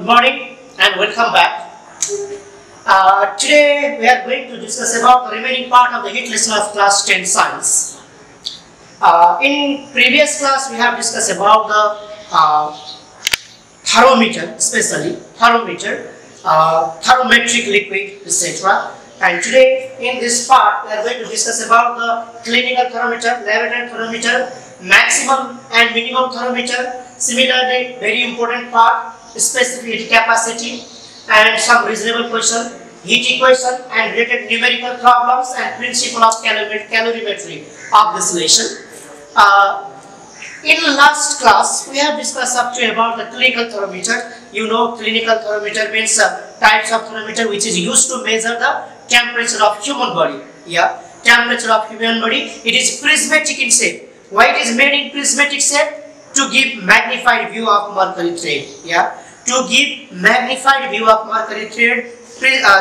Good morning and welcome back. Today we are going to discuss about the remaining part of the HIT lesson of class 10 science. In previous class we have discussed about the thermometer, especially thermometer, thermometric liquid, etc. And today in this part we are going to discuss about the clinical thermometer, laboratory thermometer, maximum and minimum thermometer. Similarly, very important part, specific heat capacity and some reasonable question, heat equation and related numerical problems and principle of calorimetry of this lesson. In last class, we have discussed up to about the clinical thermometer. You know, clinical thermometer means types of thermometer which is used to measure the temperature of human body. Yeah, temperature of human body. It is prismatic in shape. Why it is made in prismatic shape? To give magnified view of mercury thread. Yeah, to give magnified view of mercury thread.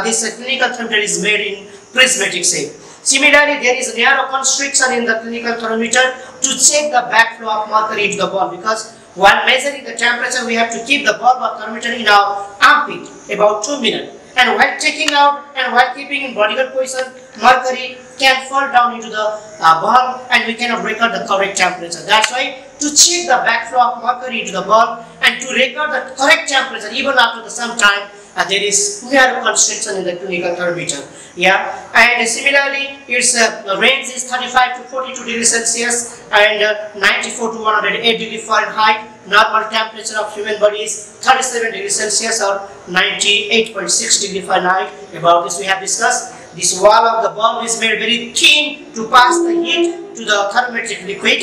This clinical thermometer is made in prismatic shape. Similarly, there is narrow constriction in the clinical thermometer to check the backflow of mercury into the bulb, because while measuring the temperature we have to keep the bulb or thermometer in our armpit about 2 minutes, and while taking out and while keeping in vertical position, mercury can fall down into the bulb and we cannot record the correct temperature. That's why to check the backflow of mercury into the bulb and to record the correct temperature even after some time, there is narrow constriction in the clinical thermometer. Yeah, and similarly, its range is 35 to 42 degrees Celsius and 94 to 108 degrees Fahrenheit. Normal temperature of human body is 37 degrees Celsius or 98.6 degrees Fahrenheit. About this we have discussed. This wall of the bulb is made very thin to pass the heat to the thermometric liquid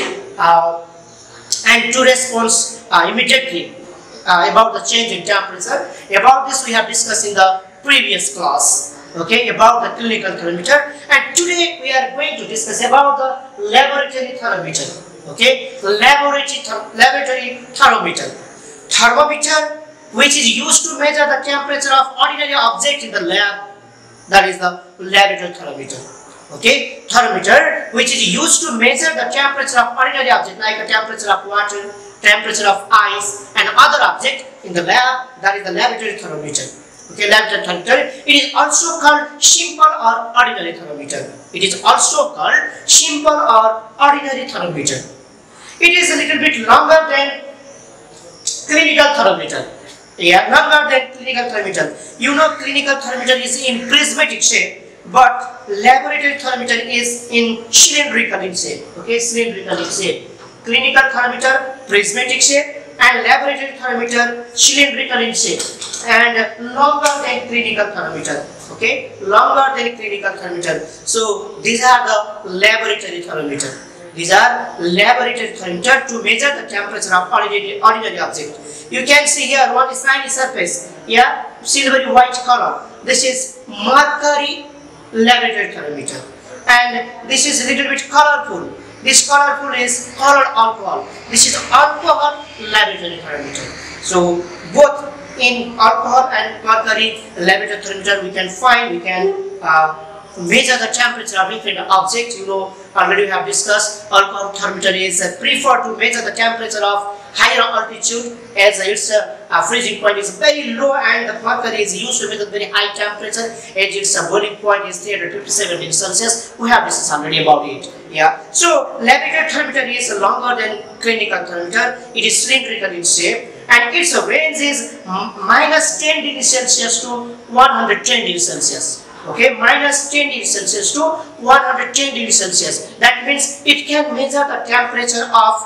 and to respond immediately about the change in temperature. About this we have discussed in the previous class. Okay, about the clinical thermometer, and today we are going to discuss about the laboratory thermometer. Okay, laboratory thermometer. Thermometer which is used to measure the temperature of ordinary object in the lab, that is the laboratory thermometer. Okay, thermometer which is used to measure the temperature of ordinary object like the temperature of water, temperature of ice and other object in the lab, that is the laboratory thermometer. Okay, laboratory thermometer. It is also called simple or ordinary thermometer. It is also called simple or ordinary thermometer. It is a little bit longer than clinical thermometer. Yeah, longer than clinical thermometer. You know, clinical thermometer is in prismatic shape, but laboratory thermometer is in cylindrical in shape. Okay, cylindrical in shape. Clinical thermometer prismatic shape and laboratory thermometer cylindrical in shape and longer than clinical thermometer. Okay, longer than clinical thermometer. So these are the laboratory thermometer. These are laboratory thermometer to measure the temperature of ordinary object. You can see here one shiny surface. Yeah, silvery white color. This is mercury laboratory thermometer, and this is a little bit colorful. This colorful is colored alcohol. This is alcohol laboratory thermometer. So both in alcohol and mercury laboratory thermometer we can measure the temperature of different objects. You know, already we have discussed alcohol thermometer is preferred to measure the temperature of higher altitude, as its freezing point is very low, and the mercury is used to measure very high temperature as its boiling point is 357 degrees Celsius. We have discussed already about it. Yeah. So laboratory thermometer is longer than clinical thermometer. It is cylindrical in shape and its range is minus 10 degrees Celsius to 110 degrees Celsius. Okay, minus 10 degrees Celsius to 110 degrees Celsius. That means it can measure the temperature of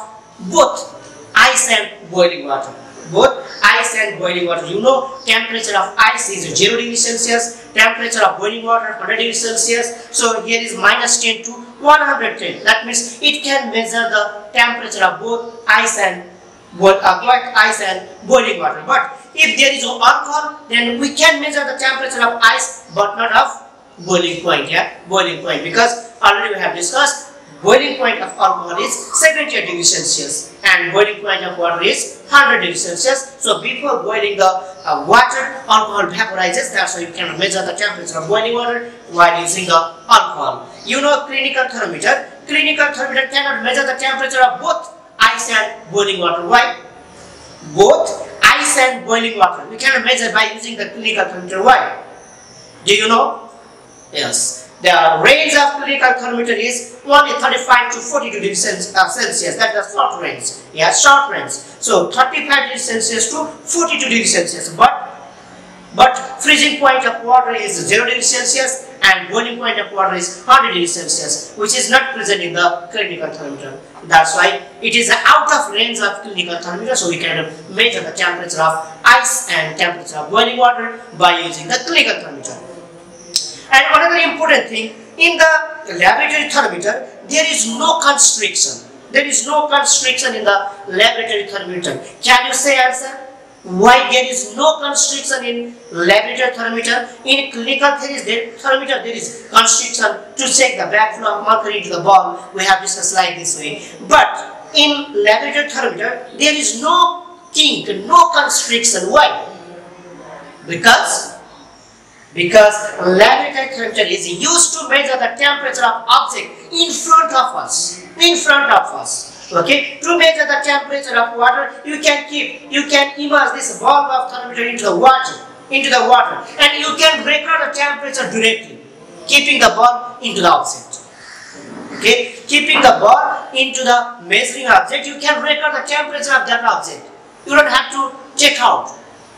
both ice and boiling water. Both ice and boiling water. You know, temperature of ice is 0 degrees Celsius, temperature of boiling water 100 degrees Celsius. So here is minus 10 to 110. That means it can measure the temperature of both ice and boiling water. But if there is no alcohol, then we can measure the temperature of ice but not of boiling point. Yeah, boiling point, because already we have discussed boiling point of alcohol is 78 degrees Celsius and boiling point of water is 100 degrees Celsius. So before boiling the water, alcohol vaporizes. That's why you cannot measure the temperature of boiling water while using the alcohol. You know, clinical thermometer. Clinical thermometer cannot measure the temperature of both ice and boiling water. Why? Both ice ice and boiling water. We cannot measure by using the clinical thermometer. Why? Do you know? Yes. The range of clinical thermometer is only 35 to 40 degrees Celsius. That's the short range. Yeah, short range. So 35 degrees Celsius to 42 degrees Celsius. But freezing point of water is 0 degrees Celsius and boiling point of water is 100 degrees Celsius, which is not present in the clinical thermometer. That's why it is out of range of clinical thermometer, so we can measure the temperature of ice and temperature of boiling water by using the clinical thermometer. And another important thing, in the laboratory thermometer, there is no constriction. There is no constriction in the laboratory thermometer. Can you say answer? Why there is no constriction in laboratory thermometer? In clinical thermometer there is constriction to check the backflow of mercury into the ball. We have discussed like this way. But in laboratory thermometer there is no kink, no constriction. Why? Because laboratory thermometer is used to measure the temperature of object in front of us. In front of us. Okay, to measure the temperature of water, you can immerse this bulb of thermometer into the water, and you can record the temperature directly, keeping the bulb into the object. Okay, keeping the bulb into the measuring object, you can record the temperature of that object. You don't have to check out.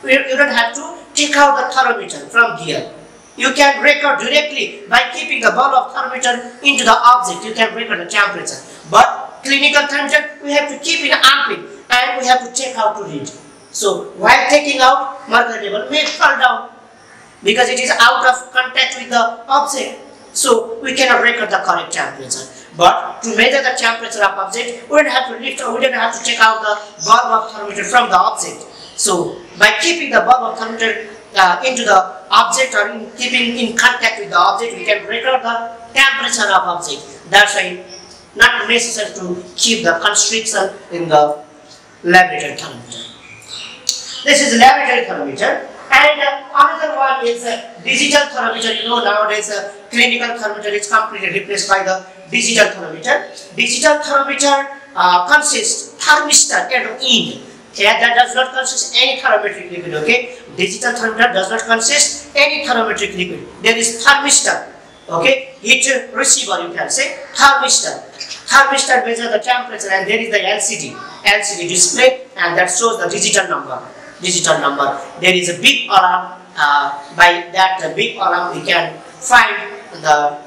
You don't have to take out the thermometer from here. You can record directly by keeping the bulb of thermometer into the object. You can record the temperature, but clinical thermometer, we have to keep it amping and we have to check how to read. So while taking out, mercury level may fall down because it is out of contact with the object. So we cannot record the correct temperature. But to measure the temperature of object, we don't have to lift or we don't have to check out the bulb of thermometer from the object. So by keeping the bulb of thermometer into the object or keeping in contact with the object, we can record the temperature of object. That's why not necessary to keep the constriction in the laboratory thermometer. This is laboratory thermometer, and another one is digital thermometer. You know, nowadays clinical thermometer is completely replaced by the digital thermometer. Digital thermometer consists thermistor at the end. Yeah, that does not consist any thermometric liquid. Okay, digital thermometer does not consist any thermometric liquid. There is thermistor. Okay, heat receiver, you can say thermistor. Thermistor measures the temperature, and there is the LCD display, and that shows the digital number. There is a big alarm. By that big alarm, we can find the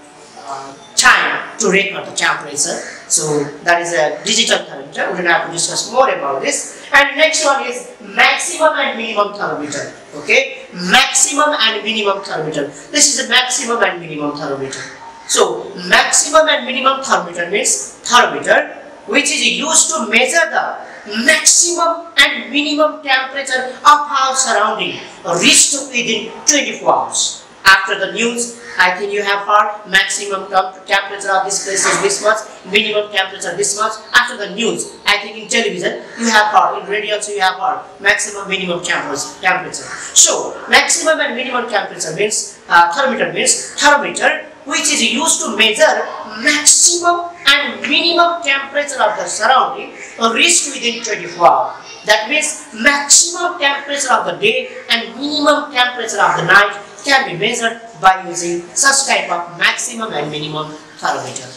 time to record the temperature. So that is a digital thermometer. We don't have to discuss more about this. And next one is maximum and minimum thermometer. Okay, maximum and minimum thermometer. This is a maximum and minimum thermometer. So maximum and minimum thermometer means thermometer which is used to measure the maximum and minimum temperature of our surrounding reached within 24 hours. After the news, I think you have heard maximum temperature of this place is this much, minimum temperature this much. After the news, I think in television you have heard, in radio also you have heard maximum minimum temperature. So maximum and minimum temperature means thermometer which is used to measure maximum and minimum temperature of the surrounding reached within 24 hours. That means maximum temperature of the day and minimum temperature of the night can be measured by using such type of maximum and minimum thermometer.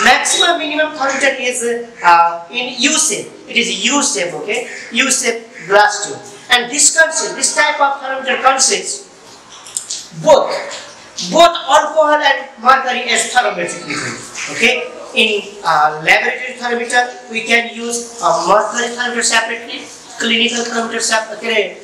Maximum minimum thermometer is in U-shape. It is U-shape, okay? U-shape glass tube. And this type of thermometer consists both alcohol and mercury as thermometric liquid. Okay? In laboratory thermometer, we can use mercury thermometer separately, clinical thermometer separately,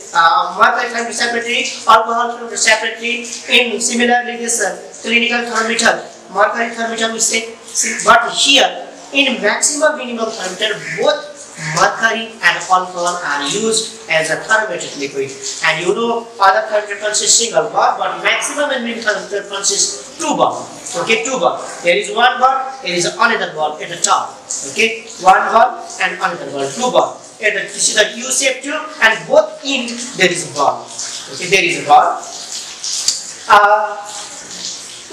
mercury thermometer separately, alcohol thermometer separately. In similarly, this clinical thermometer, mercury thermometer we say, but here in maximum minimum thermometer, both mercury and alcohol are used as a thermometric liquid. And you know, other thermometer consists single bar, but maximum and minimum thermometer consists two bar. Okay, two bar. There is one bar, there is another bar at the top. Okay, one bar and another bar, two bar. This is a U-shaped tube, and both ends there is a bar. Okay, there is a bar.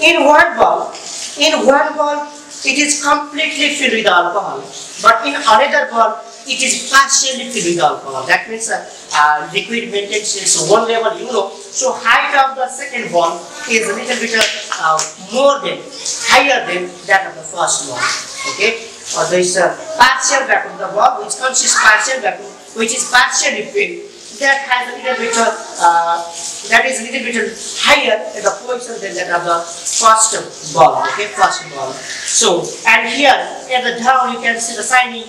In one ball, it is completely filled with alcohol, but in another ball, it is partially filled with alcohol. That means liquid maintains its one level, you know. So height of the second ball is a little bit higher than that of the first one. Okay. There is a partial vacuum. The ball which consists partial vacuum, which is partially filled, that has a little bit that is a little bit higher in the position than that of the first ball. Okay, first ball. So, and here at the down you can see the shiny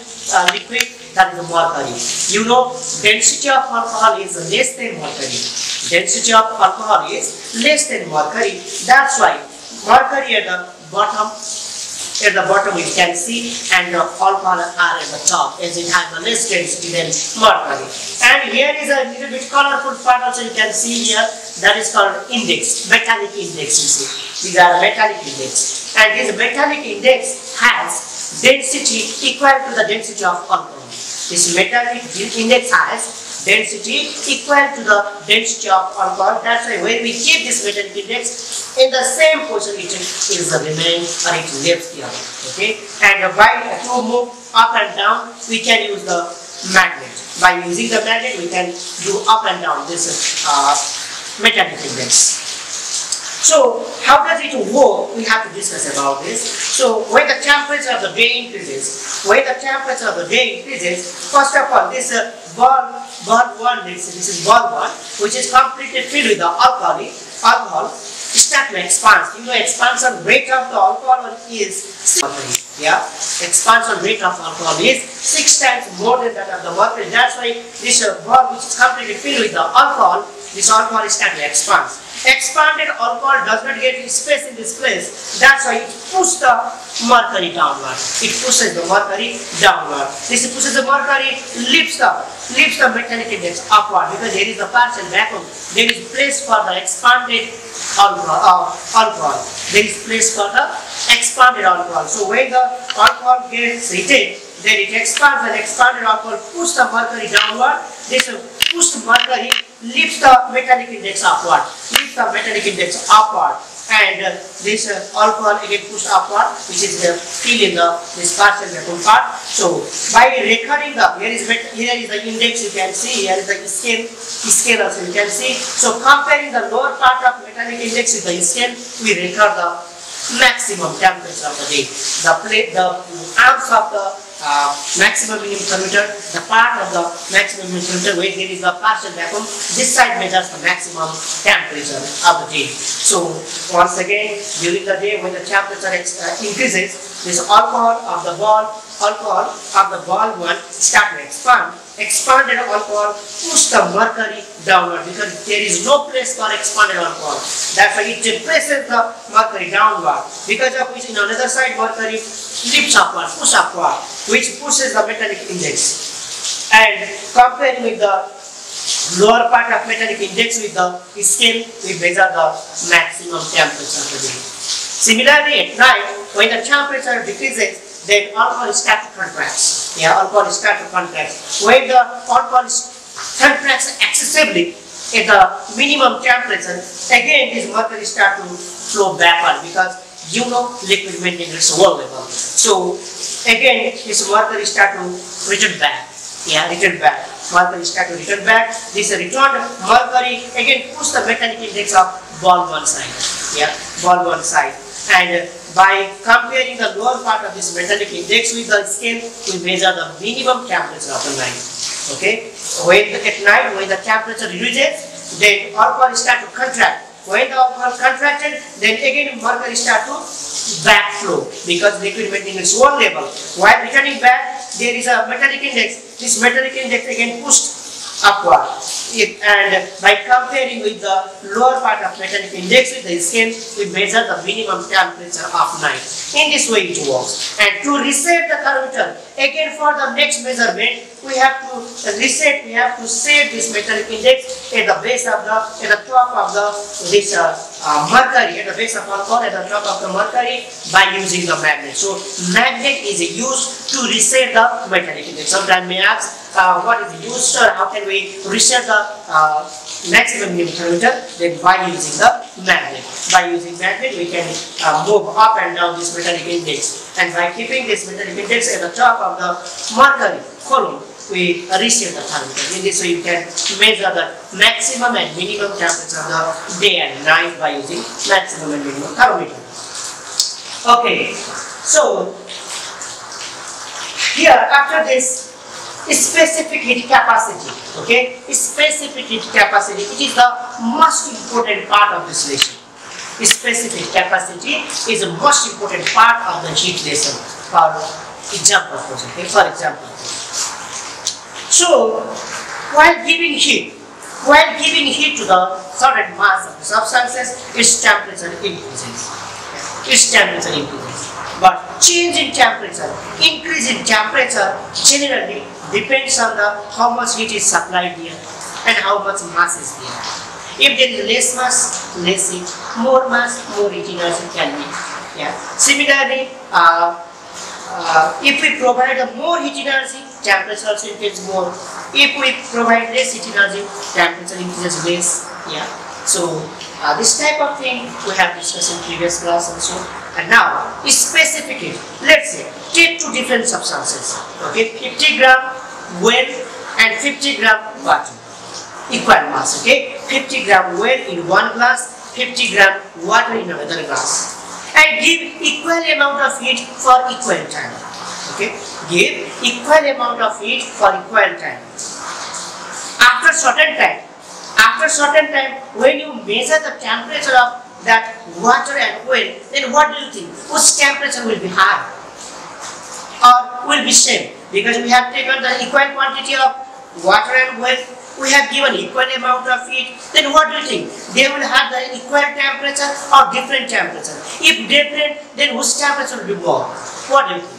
liquid, that is the mercury. You know, density of alcohol is less than mercury. Density of alcohol is less than mercury. That's why mercury at the bottom. At the bottom we can see, and the alcohol are at the top, as it has the less density than mercury. And here is a little bit colorful part also you can see here, that is called index, metallic index, you see. These are metallic index. And this metallic index has density equal to the density of alcohol. This metallic index has density equal to the density of alcohol. That's why when we keep this metallic index in the same position, it is remain or it lives here. Okay, and while to move up and down, we can use the magnet. By using the magnet, we can do up and down this metallic index. So how does it work? We have to discuss about this. So when the temperature of the day increases, first of all, this ball 1, this is ball 1, which is completely filled with the alcohol, start to expand. You know, expansion rate of the alcohol is 6. Yeah, expansion rate of alcohol is 6 times more than that of the mercury. That's why this ball, which is completely filled with the alcohol, this alcohol is starting to expand. Expanded alcohol does not get space in this place. That's why it pushes the mercury downward. It pushes the mercury downward. This pushes the mercury, lifts the metallic index upward, because there is a partial vacuum. There is place for the expanded alcohol. There is place for the expanded alcohol. So when the alcohol gets heated, then it expands, and expanded alcohol pushes the mercury downward. This pushed mercury lifts the metallic index upward. And this alcohol again pushed upward, which is filled in this partial vacuum part. So by recurring here is the index, you can see, here is the scale also you can see. So comparing the lower part of metallic index with the scale, we record the maximum temperature of the day. The arms of the maximum minimum thermometer, the part of the maximum minimum thermometer where there is a partial vacuum, this side measures the maximum temperature of the day. So once again, during the day when the temperature increases, this alcohol of the ball 1 start to expand. Expanded alcohol push the mercury downward, because there is no place for expanded alcohol. That's why it presses the mercury downward, because of which in another side mercury lifts upward, push upward, which pushes the metallic index. And comparing with the lower part of metallic index with the scale, we measure the maximum temperature of the day. Similarly, at night, when the temperature decreases, then alcohol starts to contract. Yeah, alcohol starts to contract. When the alcohol contracts excessively at the minimum temperature, again this mercury starts to flow backward, because you know liquid maintains its one level. So again this mercury starts to return back. Yeah, return back. Mercury starts to return back. This returned mercury again push the metallic index of ball 1 side. Yeah, ball 1 side. And by comparing the lower part of this metallic index with the scale, we measure the minimum temperature of the night. Okay? At night, when the temperature reduces, then alcohol starts to contract. When the alcohol contracted, then again mercury starts to backflow, because liquid maintains one level. While returning back, there is a metallic index. This metallic index again pushed upward. And by comparing with the lower part of metallic index with the scale, we measure the minimum temperature of night. In this way it works. And to reset the thermometer, again for the next measurement, we have to reset. We have to set this metallic index at the base of the, at the top of the mercury, at the base of alcohol, at the top of the mercury, by using the magnet. So magnet is used to reset the metallic index. Sometimes may ask, what is used, sir? How can we reset the maximum minimum thermometer? Then by using the magnet. By using magnet, we can move up and down this metallic index. And by keeping this metallic index at the top of the mercury column, we receive the thermometer. In this way, you can measure the maximum and minimum temperature of the day and night by using maximum and minimum thermometer. Okay, so here after this, specific heat capacity. Okay, specific heat capacity. It is the most important part of this lesson. Specific capacity is the most important part of the heat lesson for example. Okay, for example. So while giving heat to the certain mass of the substances, its temperature increases. Its temperature increases. But change in temperature, increase in temperature generally depends on the how much heat is supplied here and how much mass is there. If there is less mass, less heat; more mass, more heat energy can be. Yeah. Similarly, if we provide more heat energy, temperature also increases more. If we provide less heat energy, temperature increases less. Yeah. So this type of thing we have discussed in previous class also. And now specific heat. Let's say take two different substances. Okay, 50 gram oil and 50 gram water. Equal mass. Okay, 50 gram oil in one glass, 50 gram water in another glass, and give equal amount of heat for equal time. Okay, give equal amount of heat for equal time. After certain time, when you measure the temperature of that water and oil, then what do you think? Whose temperature will be higher or will be same? Because we have taken the equal quantity of water and oil, we have given equal amount of heat. Then what do you think? They will have the equal temperature or different temperature? If different, then whose temperature will be more? What do you think?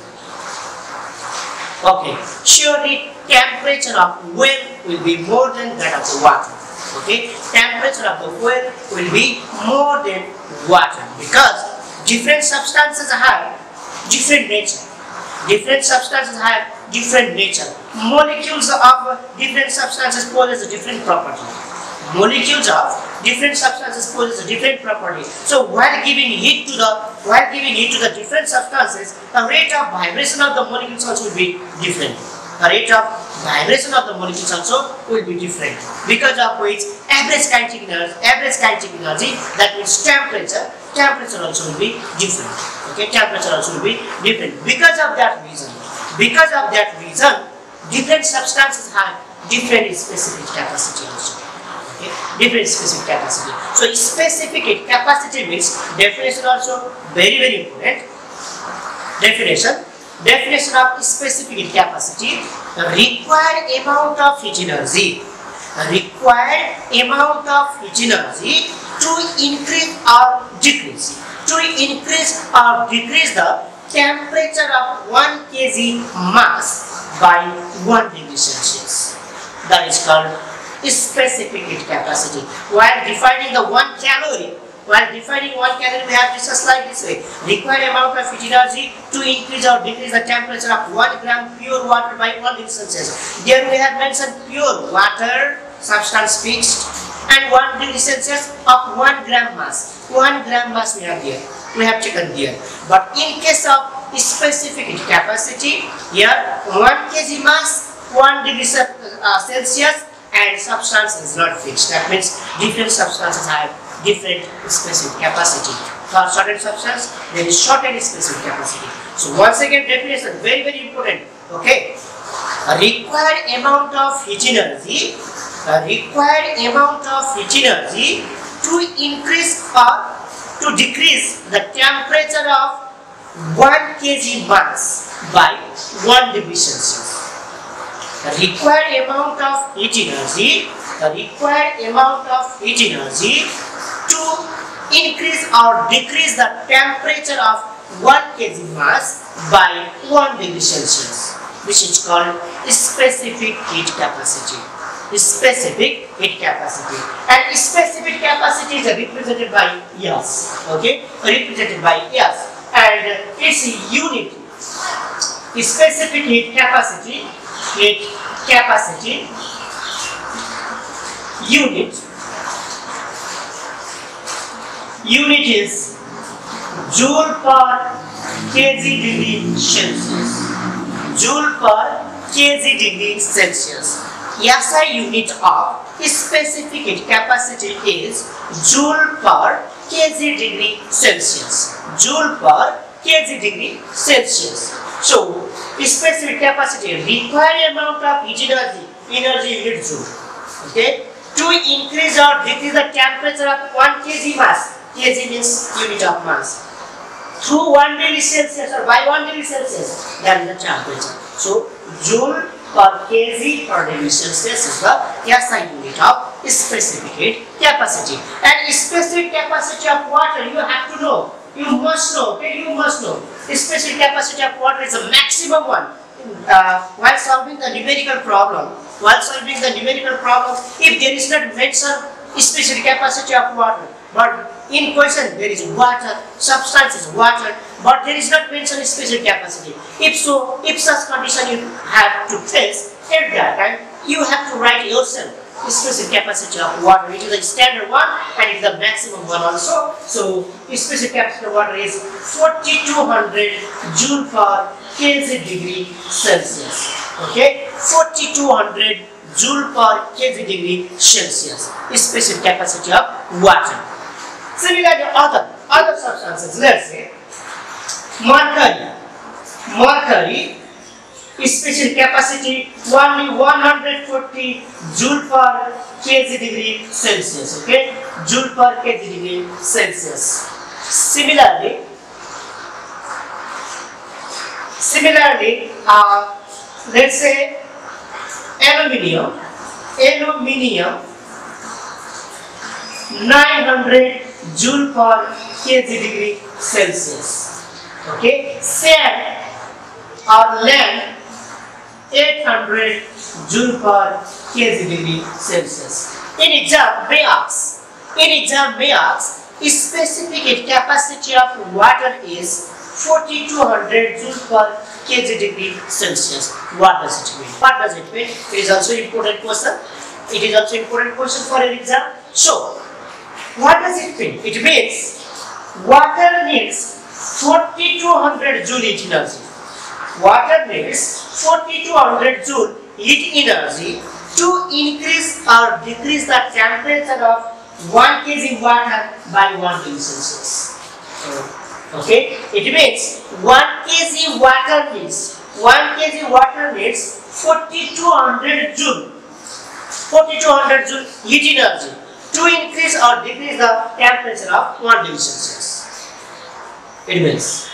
Okay, surely temperature of oil will be more than that of the water. Okay, temperature of the oil will be more than water because different substances have different nature. Different substances have different nature. Molecules of different substances possess a different property. Molecules of different substances possess a different property. So while giving heat to the different substances, the rate of vibration of the molecules also will be different. The rate of vibration of the molecules also will be different, because of which average kinetic energy, that means temperature also will be different. Okay, temperature also will be different. Because of that reason, different substances have different specific capacity also. Okay, different specific capacity. So specific capacity means definition also very important. Definition of specific heat capacity: required amount of heat energy. Required amount of heat energy to increase or decrease. To increase or decrease the temperature of 1 kg mass by 1 degree Celsius. That is called specific heat capacity. While defining 1 calorie, we have discussed like this way: required amount of heat energy to increase or decrease the temperature of 1 gram pure water by 1 degree Celsius. There we have mentioned pure water, substance fixed, and 1 degree Celsius of 1 gram mass. 1 gram mass we have here. We have taken there. But in case of specific heat capacity, here 1 kg mass, 1 degree Celsius, and substance is not fixed. That means different substances have different specific capacity. For certain substance, there is certain specific capacity. So once again, definition very important. Okay, required amount of heat energy. Required amount of heat energy to increase or to decrease the temperature of 1 kg mass by 1 degree Celsius. Required amount of heat energy. Required amount of heat energy to increase or decrease the temperature of 1 kg mass by 1 degree Celsius. This is called specific heat capacity. Specific heat capacity. And specific capacity is represented by S. Okay, represented by S. And its unit, specific heat capacity unit is joule per kg degree Celsius. Joule per kg degree Celsius. SI unit of specific capacity is joule per kg degree Celsius. Joule per kg degree Celsius. So, specific capacity required amount of heat energy unit joule. Okay, to increase or decrease the temperature of 1 kg mass. Kg means unit of mass. Through 1 degree Celsius or by 1 degree Celsius, that is the temperature. So, joule per kg per degree Celsius is the SI unit of specific capacity. And specific capacity of water, you have to know. You must know. Okay, you must know. Specific capacity of water is the maximum one. While solving the numerical problem, if there is not mentioned specific capacity of water, but in question there is water, substance is water, but there is not mentioned specific capacity. If so, if such condition you have to face, at that time you have to write yourself specific capacity of water. It is the standard one and it is the maximum one also. So specific capacity of water is 4200 joule per kg degree Celsius. Okay, 4200 joule per kg degree Celsius. Specific capacity of water. Similarly, other substances. Let's say mercury. Specific capacity only 140 joule per kg degree Celsius. Okay, joule per kg degree Celsius. Similarly, let's say aluminium 900 joule per kg degree Celsius. Okay, sand or land 800 joule per kg degree Celsius. In exam may ask, specific capacity of water is 4200 joule per kg degree Celsius. What does it mean? It is also important question. For an exam. So, what does it mean? It means water needs 4200 joule heat energy. Water needs 4200 joule heat energy to increase or decrease the temperature of 1 kg water by 1 degree Celsius. Okay, it means 1 kg water needs 4200 joule heat energy to increase or decrease the temperature of 1 degree Celsius. It means.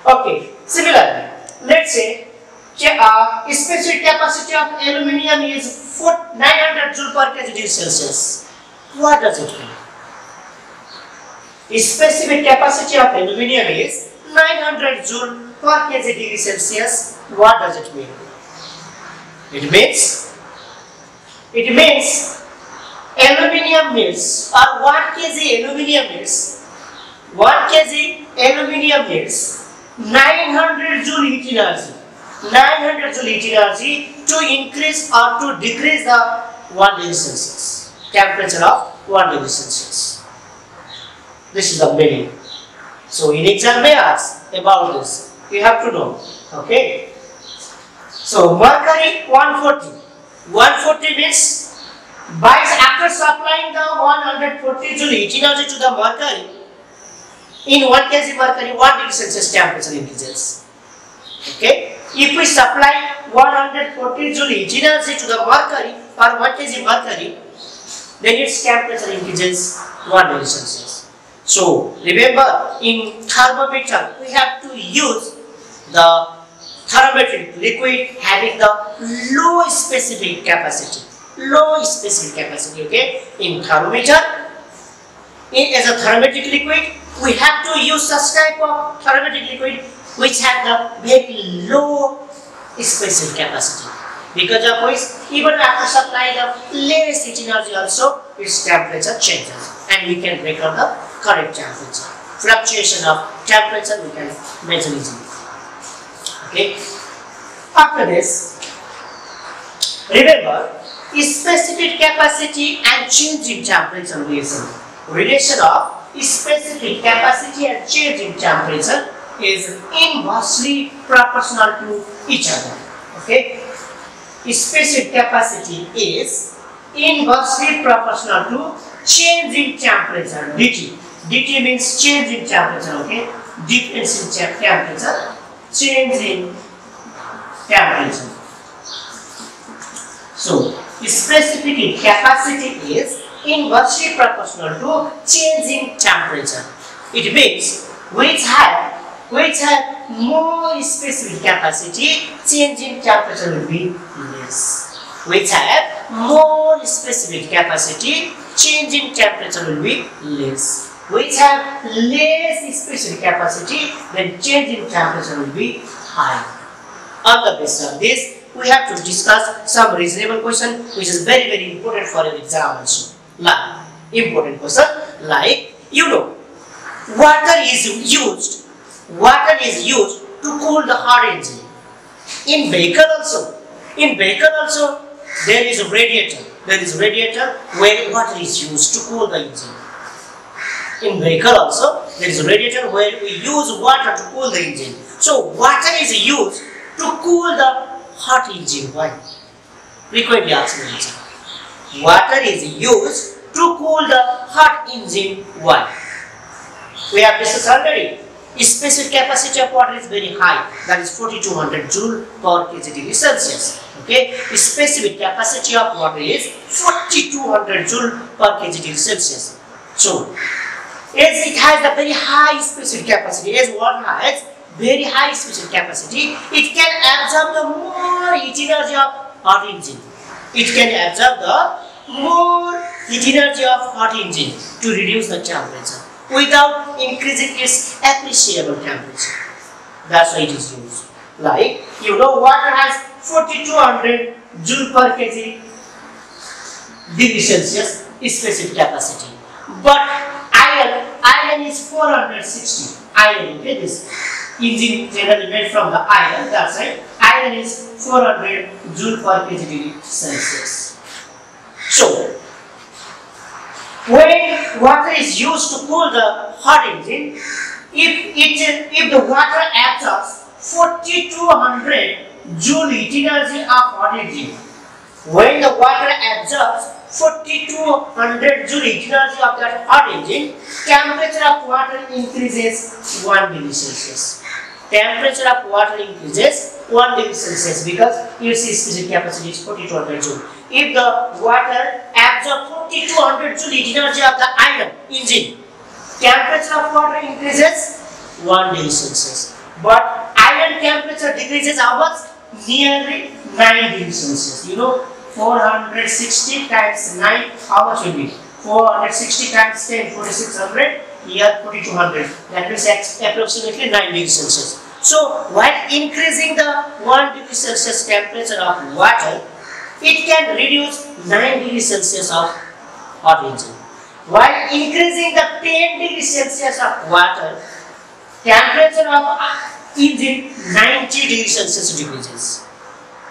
Okay, similarly, let's say specific capacity of aluminium is 900 joule per kg degree Celsius. What does it mean? Specific capacity of aluminium is 900 joule per kg degree Celsius. What does it mean? It means aluminium needs, or 1 kg aluminium needs 900 joule heat energy. 900 joule heat energy to increase or to decrease the 1 degree Celsius. Temperature of 1 degree Celsius. This is the meaning. So in exam may ask about this. You have to know. Okay. So mercury 140. 140 means by after supplying the 140 joule heat energy to the mercury, in 1 kg mercury 1 degree Celsius temperature increases. Okay. If we supply 140 joule heat energy to the mercury or 1 kg mercury, then its temperature increases 1 degree Celsius. So remember, in thermometer we have to use the thermometric liquid having the low specific capacity. Okay, in thermometer, as a thermometric liquid, we have to use such type of thermometric liquid which have the very low specific capacity. Because of which, even after supplying the less heat energy also, its temperature changes and we can record the correct temperature. Fluctuation of temperature we can measure easily. Okay. After this, remember specific capacity and change in temperature relation of specific capacity and change in temperature is inversely proportional to each other. Okay. specific capacity is inversely proportional to change in temperature, dt. dt means change in temperature, okay? Difference in temperature, change in temperature. So, specific capacity is inversely proportional to change in temperature. It means which have more specific capacity, change in temperature will be less. Which have more specific capacity, change in temperature will be less. Which have less specific capacity, then change in temperature will be high. On the basis of this, we have to discuss some reasonable question which is very, very important for your exam also. Like, important question like, you know, water is used to cool the hot engine. In vehicle also, there is a radiator. There is a radiator where water is used to cool the engine. In vehicle also, there is a radiator where we use water to cool the engine. So water is used to cool the hot engine. Why? Frequently asked question. Water is used to cool the hot engine. Why? We have discussed already. Specific capacity of water is very high, that is 4200 joule per kg degree Celsius. Okay, specific capacity of water is 4200 joule per kg degree Celsius. So, as it has a very high specific capacity, as water has very high specific capacity, it can absorb the more heat energy of hot engine. It can absorb the more heat energy of hot engine to reduce the temperature without increasing its appreciable temperature. That's why it is used. Like, you know, water has 4200 joule per kg degree Celsius specific capacity. But iron is 460. Iron, okay, this engine generally made from the iron, that's right. Iron is 400 joule per kg degree Celsius. So, when water is used to cool the hot engine, if the water absorbs 4200 joule heat energy of hot engine, when the water absorbs 4200 joule heat energy of that hot engine, temperature of water increases 1 degree Celsius. Temperature of water increases 1 degree Celsius because its specific capacity is 4200 joule. If the water absorbs 4200 joule heat energy of the iron engine, temperature of water increases 1 degree Celsius. But iron temperature decreases how much? Nearly 9 degrees Celsius. You know, 460 times 9, how much will be? 460 times 10, 4600, here 4200. That means approximately 9 degrees Celsius. So, while increasing the 1 degree Celsius temperature of water, it can reduce 9 degrees Celsius of hot engine. While increasing the 10 degrees Celsius of water, temperature of engine 90 degrees Celsius decreases.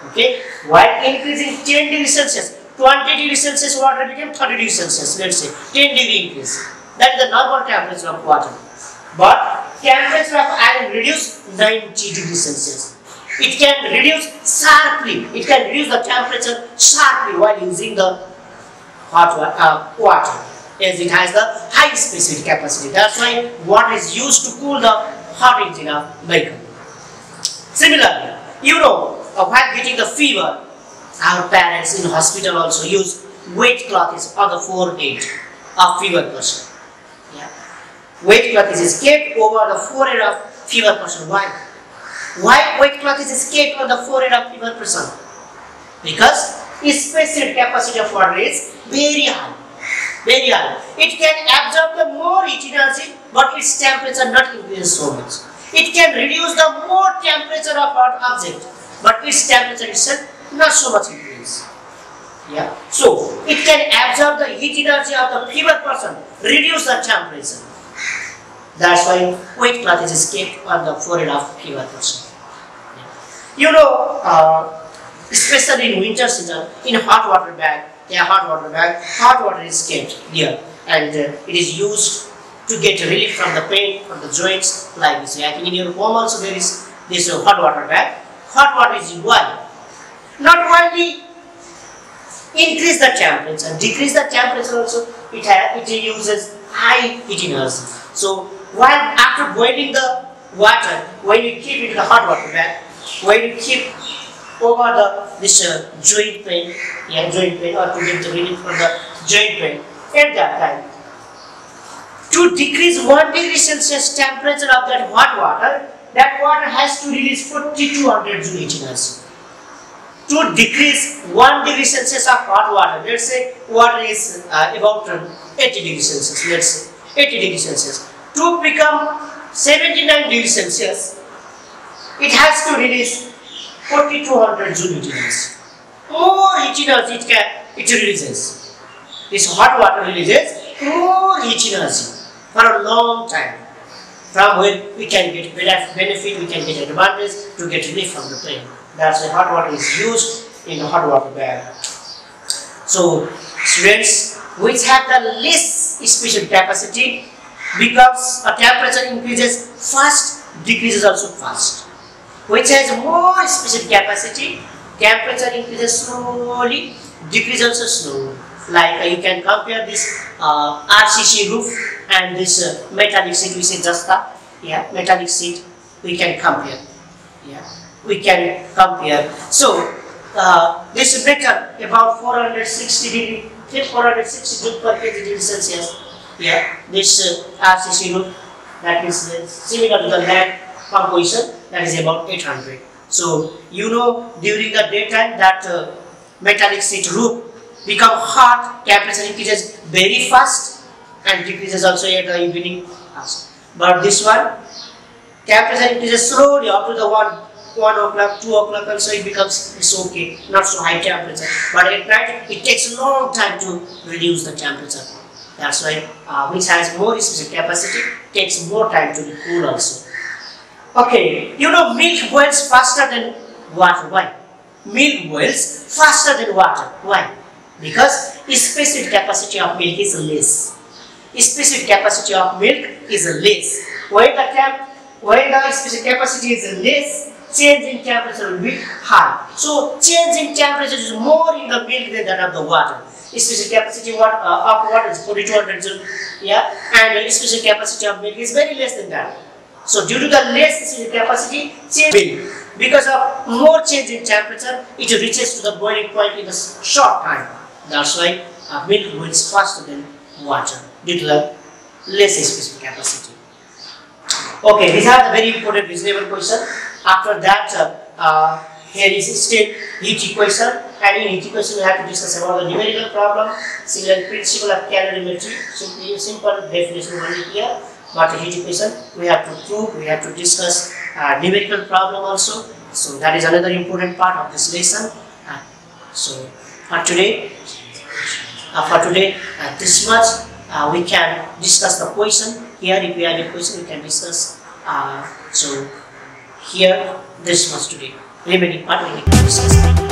Okay? While increasing 10 degrees Celsius, 20 degrees Celsius water became 30 degrees Celsius, let's say 10 degree increase. That is the normal temperature of water. But temperature of iron reduce 90 degrees Celsius. It can reduce sharply. It can reduce the temperature sharply while using the hot water, as it has the high specific capacity. That's why water is used to cool the hot engine of vehicle. Similarly, you know, while getting the fever, our parents in hospital also use wet cloths on the forehead of fever person. Yeah. Wet cloth is kept over the forehead of fever person. Why? Why wet cloth is kept on the forehead of fever person? Because its specific capacity of water is very high. Very high. It can absorb the more heat energy, but its temperature not increase so much. It can reduce the more temperature of hot object, but its temperature itself not so much increase. Yeah. So it can absorb the heat energy of the fever person, reduce the temperature. That's why wet cloth is kept on the forehead of fever person. You know, especially in winter season, in hot water bag, hot water is kept there, and it is used to get relief from the pain from the joints like this. I think in your home also there is this hot water bag. Hot water is why? not only increase the temperature, decrease the temperature also, it uses high heat energy. So while after boiling the water, when you keep it in the hot water bag, when you keep over this joint pain, or to get the relief from the joint pain, at that time, to decrease 1 degree Celsius temperature of that hot water, that water has to release 4200 joule heat energy. To decrease 1 degree Celsius of hot water, let's say water is about 80 degrees Celsius, let's say 80 degrees Celsius. To become 79 degrees Celsius, it has to release 4200 joule heat energy. More heat energy it releases. This hot water releases more heat energy for a long time, from where we can get benefit, we can get advantage to get relief from the pain. That's why hot water is used in the hot water bag. So students which have the less special capacity, becomes a temperature increases fast, decreases also fast. Which has more special capacity, temperature increases slowly, decreases also slowly. Like you can compare this RCC roof and this metallic sheet, we say jasta, metallic sheet, we can compare. We can compare. So this metal about 460 degree, 460 joule per kg degree Celsius. This RCC roof, that is similar to the land composition, that is about 800. So you know during the daytime that metallic sheet roof become hot, temperature increases very fast and decreases also at the evening fast. But this one, temperature increases slowly up to the 1 o'clock, 2 o'clock also it becomes, it's okay, not so high temperature. But at night it takes a long time to reduce the temperature. That's why which has more specific capacity takes more time to be cool also. Okay, you know milk boils faster than water. Why? Milk boils faster than water. Why? Because specific capacity of milk is less. Specific capacity of milk is less. When the specific capacity is less, change in temperature will be high. So change in temperature is more in the milk than that of the water. Specific capacity of water is 4200 joule, and the specific capacity of milk is very less than that. So due to the less specific capacity, change because of more change in temperature, it reaches to the boiling point in a short time. That's why milk boils faster than water due to the less specific capacity. Okay, these are the very important reasonable question. After that, here is still heat equation, and in heat equation we have to discuss about the numerical problem, similar principle of calorimetry, simply simple definition only here. But the heat equation we have to prove, we have to discuss numerical problem also. So that is another important part of this lesson. So for today, this much we can discuss the question. Here, if we have a question, we can discuss. So here, this much today. Remaining part we need to discuss.